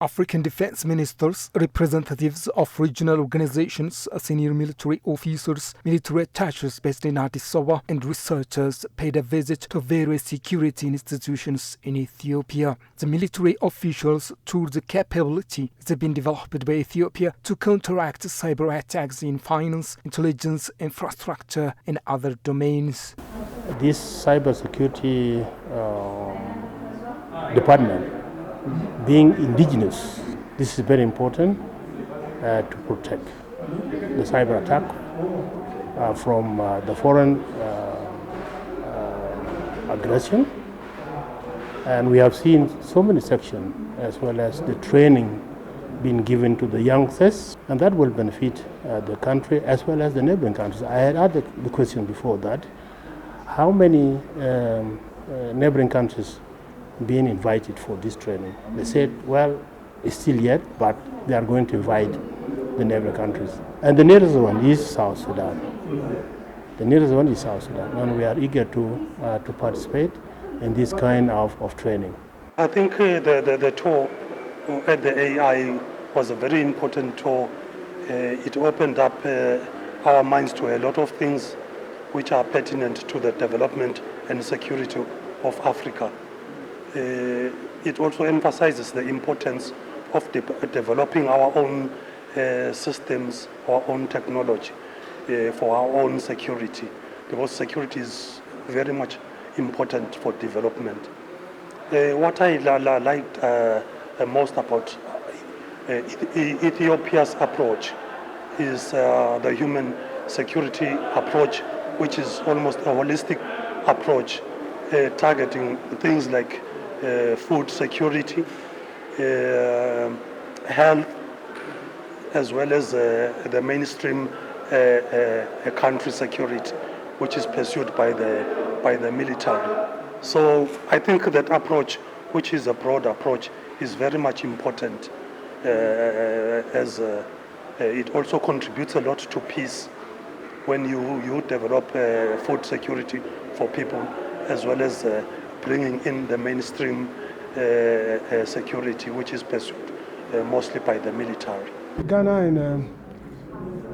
African defense ministers, representatives of regional organizations, senior military officers, military attachés based in Addis Ababa, and researchers paid a visit to various security institutions in Ethiopia. The military officials toured the capability that has been developed by Ethiopia to counteract cyber attacks in finance, intelligence, infrastructure, and other domains. This cybersecurity department, being indigenous, this is very important to protect the cyber attack from the foreign aggression. And we have seen so many sections, as well as the training being given to the youngsters, and that will benefit the country as well as the neighboring countries. I had asked the question before that, how many neighboring countries being invited for this training? They said, well, it's still yet, but they are going to invite the neighboring countries. And the nearest one is South Sudan. The nearest one is South Sudan, and we are eager to participate in this kind of training. I think the tour at the AI was a very important tour. It opened up our minds to a lot of things which are pertinent to the development and security of Africa. It also emphasizes the importance of developing our own systems, our own technology for our own security, because security is very much important for development. What I liked most about Ethiopia's approach is the human security approach, which is almost a holistic approach targeting things like food security, health, as well as the mainstream country security, which is pursued by the military. So I think that approach, which is a broad approach, is very much important, as it also contributes a lot to peace when you develop food security for people, as well as bringing in the mainstream security, which is pursued mostly by the military. Ghana and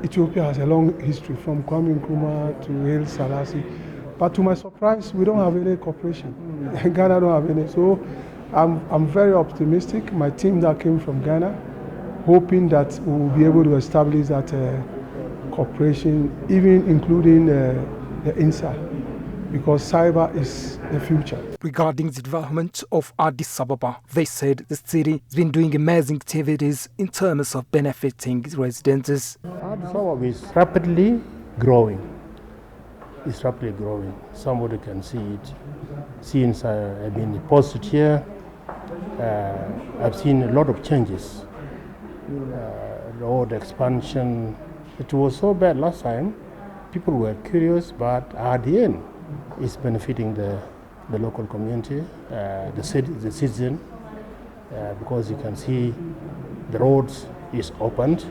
Ethiopia has a long history, from Kwame Nkrumah to Haile Selassie. But to my surprise, we don't have any cooperation. Ghana don't have any. So I'm very optimistic. My team that came from Ghana, hoping that we will be able to establish that cooperation, even including the INSA, because cyber is the future. Regarding the development of Addis Ababa, they said the city has been doing amazing activities in terms of benefiting residents. Addis Ababa is rapidly growing. It's rapidly growing. Somebody can see it. Since I've been posted here, I've seen a lot of changes. Road expansion. It was so bad last time. People were curious, but at the end, it's benefiting the local community, the citizen, because you can see the roads is opened.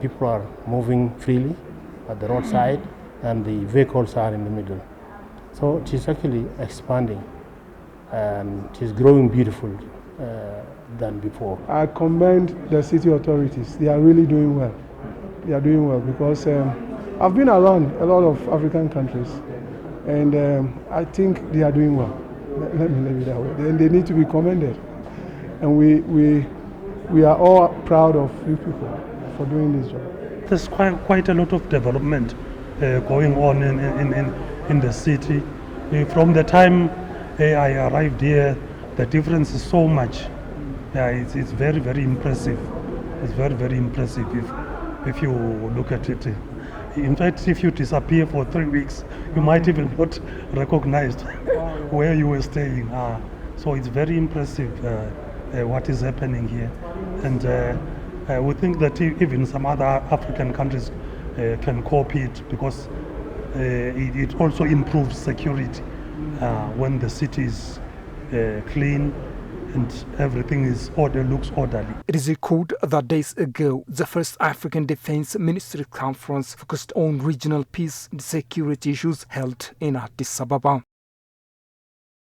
People are moving freely at the roadside, and the vehicles are in the middle. So it is actually expanding, and it is growing beautiful than before. I commend the city authorities. They are really doing well. They are doing well because I've been around a lot of African countries, and I think they are doing well. Let me leave it that way. And they need to be commended. And we are all proud of you people for doing this job. There's quite a lot of development going on in the city. From the time I arrived here, the difference is so much. Yeah, it's very, very impressive. It's very, very impressive if you look at it. In fact, if you disappear for 3 weeks, you might even not recognize where you were staying. So it's very impressive what is happening here. And we think that even some other African countries can copy it, because it also improves security when the city is clean and everything looks orderly. It is recalled that days ago, the first African Defense Ministry Conference focused on regional peace and security issues held in Addis Ababa.